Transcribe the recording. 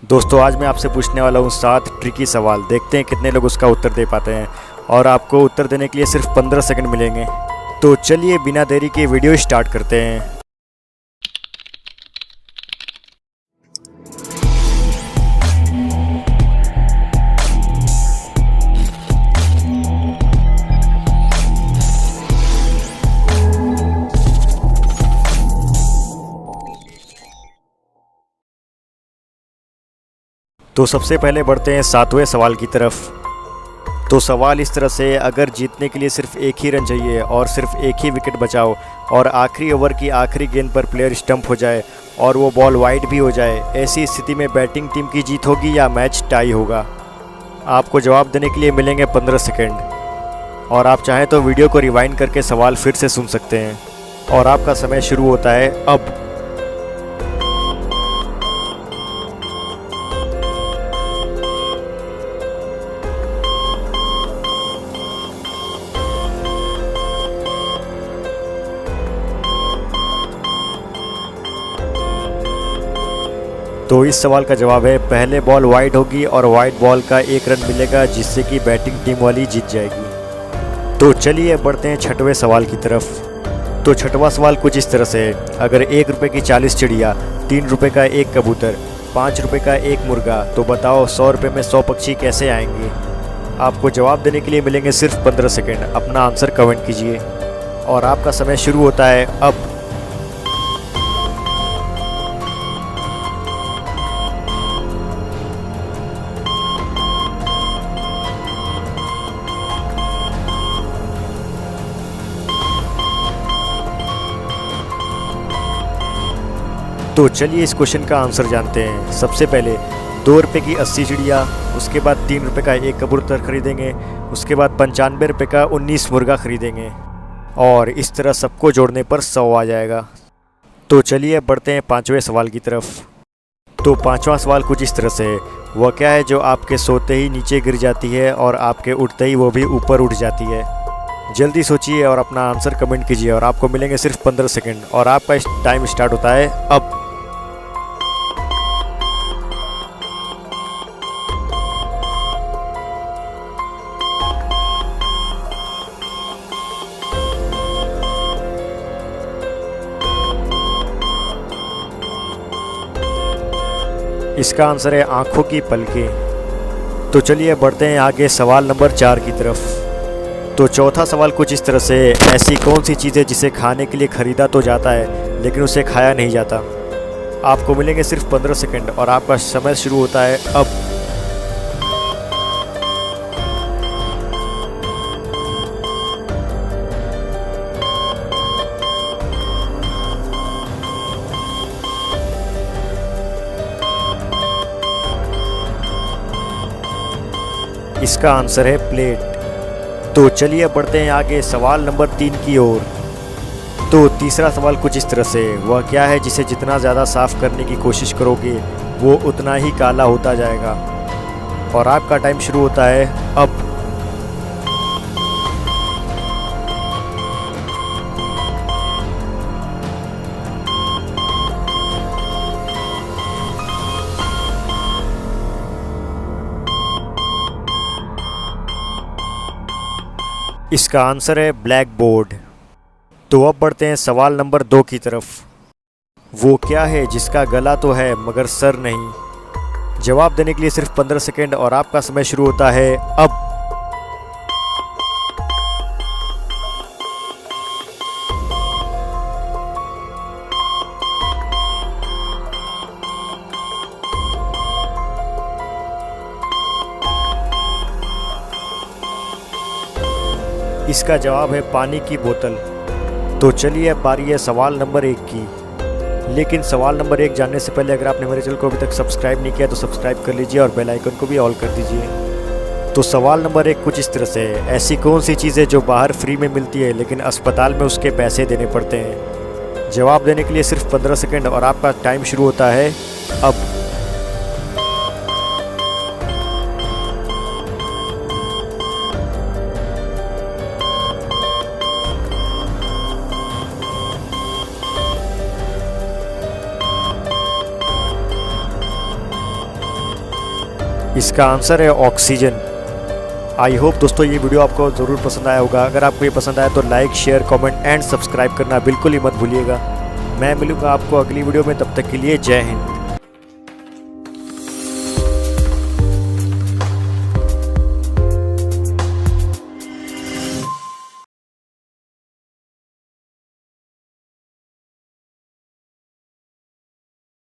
दोस्तों आज मैं आपसे पूछने वाला हूँ 7 ट्रिकी सवाल। देखते हैं कितने लोग उसका उत्तर दे पाते हैं और आपको उत्तर देने के लिए सिर्फ 15 सेकंड मिलेंगे। तो चलिए बिना देरी के वीडियो स्टार्ट करते हैं। तो सबसे पहले बढ़ते हैं 7वें सवाल की तरफ। तो सवाल इस तरह से, अगर जीतने के लिए सिर्फ एक ही रन चाहिए और सिर्फ एक ही विकेट बचाओ और आखिरी ओवर की आखिरी गेंद पर प्लेयर स्टंप हो जाए और वो बॉल वाइड भी हो जाए, ऐसी स्थिति में बैटिंग टीम की जीत होगी या मैच टाई होगा? आपको जवाब देने के लिए मिलेंगे 15 सेकेंड और आप चाहें तो वीडियो को रिवाइंड करके सवाल फिर से सुन सकते हैं। और आपका समय शुरू होता है अब। तो इस सवाल का जवाब है पहले बॉल वाइड होगी और वाइड बॉल का एक रन मिलेगा जिससे कि बैटिंग टीम वाली जीत जाएगी। तो चलिए बढ़ते हैं 6वें सवाल की तरफ। तो 6वां सवाल कुछ इस तरह से है, अगर 1 रुपये की 40 चिड़िया, 3 रुपये का एक कबूतर, 5 रुपये का एक मुर्गा, तो बताओ 100 रुपये में 100 पक्षी कैसे आएंगे? आपको जवाब देने के लिए मिलेंगे सिर्फ 15 सेकेंड। अपना आंसर कमेंट कीजिए और आपका समय शुरू होता है अब। तो चलिए इस क्वेश्चन का आंसर जानते हैं। सबसे पहले 2 रुपये की 80 चिड़िया, उसके बाद 3 रुपये का एक कबूतर खरीदेंगे, उसके बाद 95 रुपये का 19 मुर्गा खरीदेंगे और इस तरह सबको जोड़ने पर 100 आ जाएगा। तो चलिए बढ़ते हैं 5वें सवाल की तरफ। तो 5वां सवाल कुछ इस तरह से है, वह क्या है जो आपके सोते ही नीचे गिर जाती है और आपके उठते ही वो भी ऊपर उठ जाती है? जल्दी सोचिए और अपना आंसर कमेंट कीजिए और आपको मिलेंगे सिर्फ 15 सेकेंड और आपका टाइम स्टार्ट होता है अब। इसका आंसर है आंखों की पलकें। तो चलिए बढ़ते हैं आगे सवाल नंबर 4 की तरफ। तो चौथा सवाल कुछ इस तरह से, ऐसी कौन सी चीज़ है जिसे खाने के लिए खरीदा तो जाता है लेकिन उसे खाया नहीं जाता? आपको मिलेंगे सिर्फ 15 सेकंड और आपका समय शुरू होता है अब। इसका आंसर है प्लेट। तो चलिए बढ़ते हैं आगे सवाल नंबर 3 की ओर। तो तीसरा सवाल कुछ इस तरह से, वह क्या है जिसे जितना ज़्यादा साफ करने की कोशिश करोगे वो उतना ही काला होता जाएगा? और आपका टाइम शुरू होता है अब। इसका आंसर है ब्लैक बोर्ड। तो अब बढ़ते हैं सवाल नंबर 2 की तरफ। वो क्या है जिसका गला तो है मगर सर नहीं? जवाब देने के लिए सिर्फ 15 सेकेंड और आपका समय शुरू होता है अब। इसका जवाब है पानी की बोतल। तो चलिए अब बारी है सवाल नंबर 1 की। लेकिन सवाल नंबर 1 जानने से पहले अगर आपने मेरे चैनल को अभी तक सब्सक्राइब नहीं किया तो सब्सक्राइब कर लीजिए और बेल आइकन को भी ऑल कर दीजिए। तो सवाल नंबर 1 कुछ इस तरह से है, ऐसी कौन सी चीज़ है जो बाहर फ्री में मिलती है लेकिन अस्पताल में उसके पैसे देने पड़ते हैं? जवाब देने के लिए सिर्फ 15 सेकेंड और आपका टाइम शुरू होता है अब। इसका आंसर है ऑक्सीजन। आई होप दोस्तों ये वीडियो आपको ज़रूर पसंद आया होगा। अगर आपको ये पसंद आया तो like, share, comment and subscribe करना बिल्कुल ही मत भूलिएगा। मैं मिलूँगा आपको अगली वीडियो में, तब तक के लिए जय हिंद।